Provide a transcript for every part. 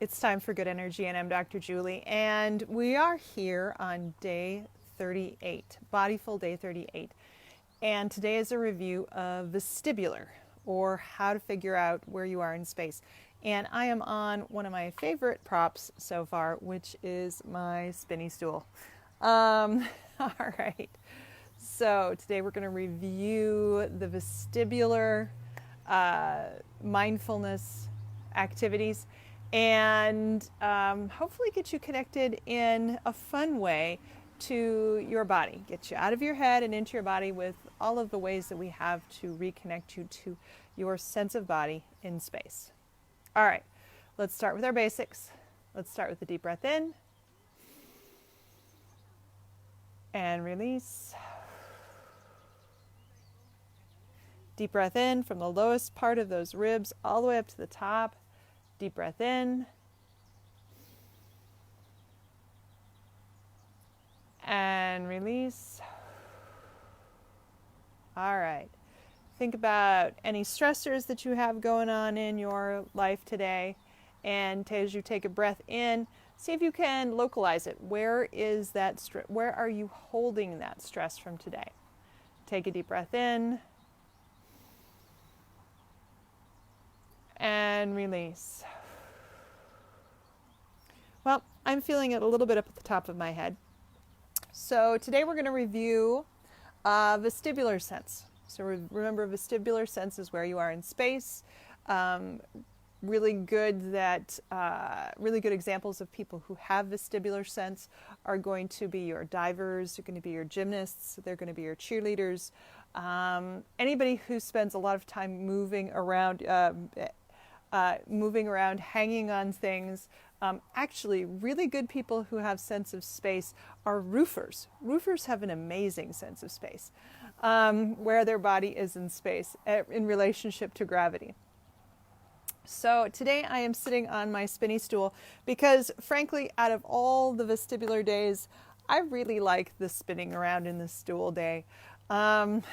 It's time for Good Energy, and I'm Dr. Julie, and we are here on day 38, Bodyful day 38. And today is a review of vestibular, or how to figure out where you are in space. And I am on one of my favorite props so far, which is my spinny stool. All right. So today we're going to review the vestibular mindfulness activities and hopefully get you connected in a fun way to your body. Get you out of your head and into your body with all of the ways that we have to reconnect you to your sense of body in space. All right, let's start with our basics. Let's start with a deep breath in and release. Deep breath in from the lowest part of those ribs all the way up to the top. Deep breath in. And release. All right. Think about any stressors that you have going on in your life today. And as you take a breath in, see if you can localize it. Where is that where are you holding that stress from today? Take a deep breath in. And release. Well, I'm feeling it a little bit up at the top of my head. So today we're going to review vestibular sense. So remember, vestibular sense is where you are in space. Really good examples of people who have vestibular sense are going to be your divers, they're going to be your gymnasts, they're going to be your cheerleaders. Anybody who spends a lot of time moving around, hanging on things. Actually, really good people who have sense of space are roofers. Roofers have an amazing sense of space, where their body is in space in relationship to gravity. So today I am sitting on my spinny stool because, frankly, out of all the vestibular days, I really like the spinning around in the stool day. And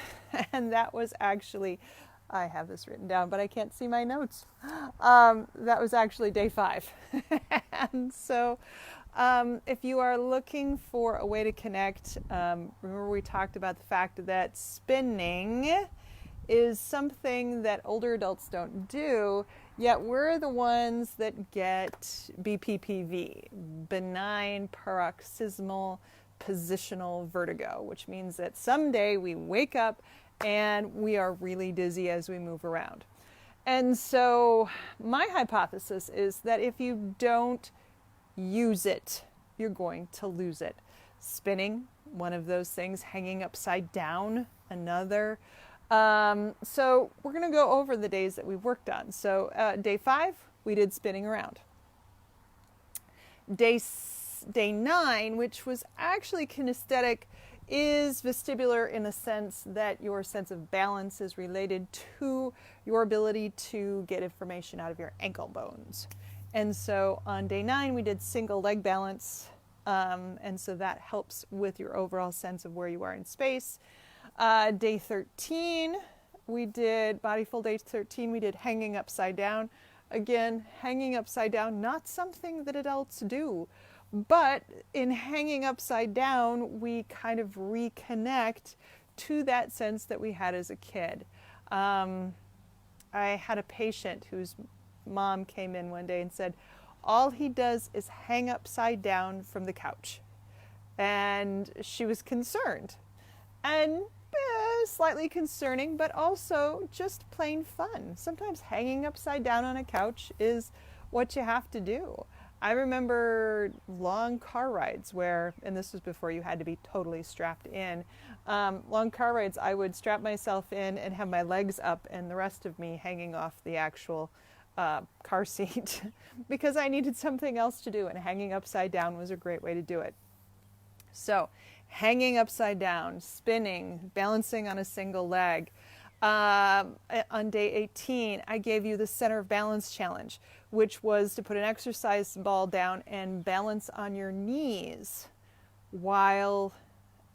that was actually, I have this written down, but I can't see my notes. That was actually day 5. And so if you are looking for a way to connect, remember we talked about the fact that spinning is something that older adults don't do, yet we're the ones that get BPPV, benign paroxysmal positional vertigo, which means that someday we wake up and we are really dizzy as we move around. And so my hypothesis is that if you don't use it, you're going to lose it. Spinning, one of those things. Hanging upside down, another. So we're going to go over the days that we've worked on. So day 5, we did spinning around. Day 9, which was actually kinesthetic, is vestibular in the sense that your sense of balance is related to your ability to get information out of your ankle bones. And so on day 9, we did single leg balance. And so that helps with your overall sense of where you are in space. Day 13, we did Bodyful day 13, we did hanging upside down. Again, hanging upside down, not something that adults do. But in hanging upside down, we kind of reconnect to that sense that we had as a kid. I had a patient whose mom came in one day and said, all he does is hang upside down from the couch. And she was concerned. And slightly concerning, but also just plain fun. Sometimes hanging upside down on a couch is what you have to do. I remember long car rides where, and this was before you had to be totally strapped in, long car rides I would strap myself in and have my legs up and the rest of me hanging off the actual car seat because I needed something else to do, and hanging upside down was a great way to do it. So hanging upside down, spinning, balancing on a single leg. On day 18, I gave you the center of balance challenge, which was to put an exercise ball down and balance on your knees while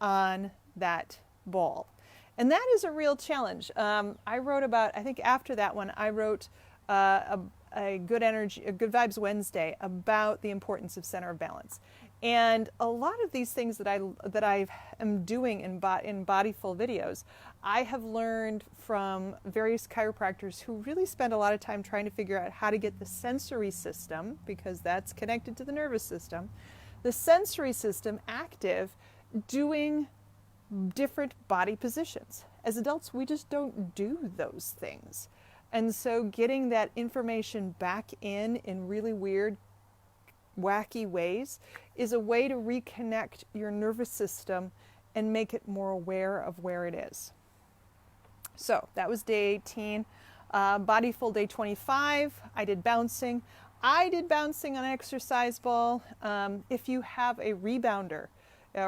on that ball. And that is a real challenge. I wrote about, I think after that one, I wrote a Good Vibes Wednesday about the importance of center of balance. And a lot of these things that I am doing in Bodyful videos, I have learned from various chiropractors who really spend a lot of time trying to figure out how to get the sensory system, because that's connected to the nervous system, the sensory system active, doing different body positions. As adults, we just don't do those things. And so getting that information back in really weird, wacky ways is a way to reconnect your nervous system and make it more aware of where it is. So that was day 18. Bodyful day 25, I did bouncing. I did bouncing on an exercise ball. If you have a rebounder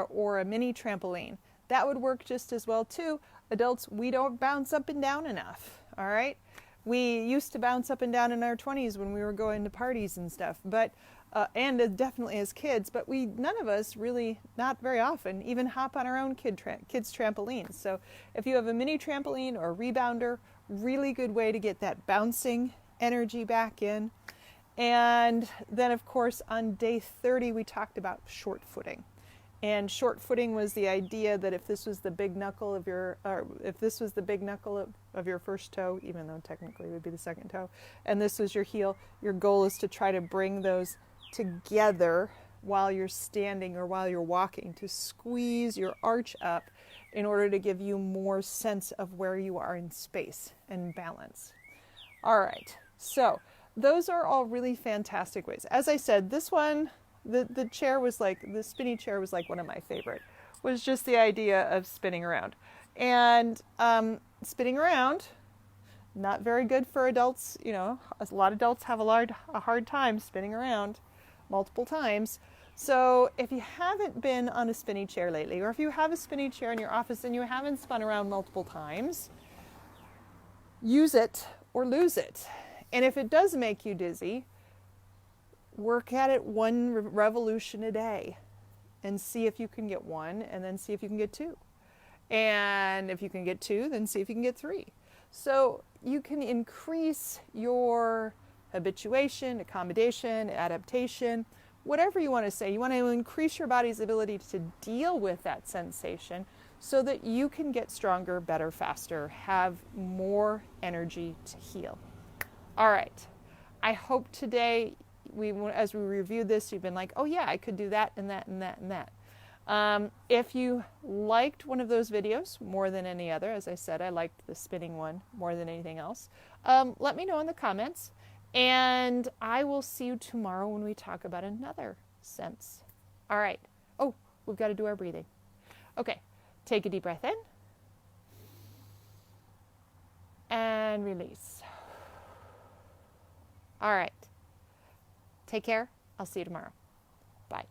or a mini trampoline, that would work just as well too. Adults, we don't bounce up and down enough, all right? We used to bounce up and down in our 20s when we were going to parties and stuff, but and definitely as kids, but none of us really, not very often, even hop on our own kids' trampolines. So if you have a mini trampoline or a rebounder, really good way to get that bouncing energy back in. And then, of course, on day 30, we talked about short footing. And short footing was the idea that if this was the big knuckle of your first toe, even though technically it would be the second toe, and this was your heel, your goal is to try to bring those together while you're standing or while you're walking, to squeeze your arch up in order to give you more sense of where you are in space and balance. All right, so those are all really fantastic ways. As I said, this one, the chair was like, the spinny chair was like one of my favorite, was just the idea of spinning around. And spinning around, not very good for adults. You know, a lot of adults have a hard time spinning around multiple times. So if you haven't been on a spinny chair lately, or if you have a spinny chair in your office and you haven't spun around multiple times, use it or lose it. And if it does make you dizzy, work at it one revolution a day and see if you can get one, and then see if you can get two. And if you can get two, then see if you can get three. So you can increase your habituation, accommodation, adaptation, whatever you want to say. You want to increase your body's ability to deal with that sensation so that you can get stronger, better, faster, have more energy to heal. All right. I hope today, as we reviewed this, you've been like, oh yeah, I could do that and that and that and that. If you liked one of those videos more than any other, as I said, I liked the spinning one more than anything else, let me know in the comments, and I will see you tomorrow when we talk about another sense. All right. Oh, we've got to do our breathing. Okay. Take a deep breath in and release. All right. Take care. I'll see you tomorrow. Bye.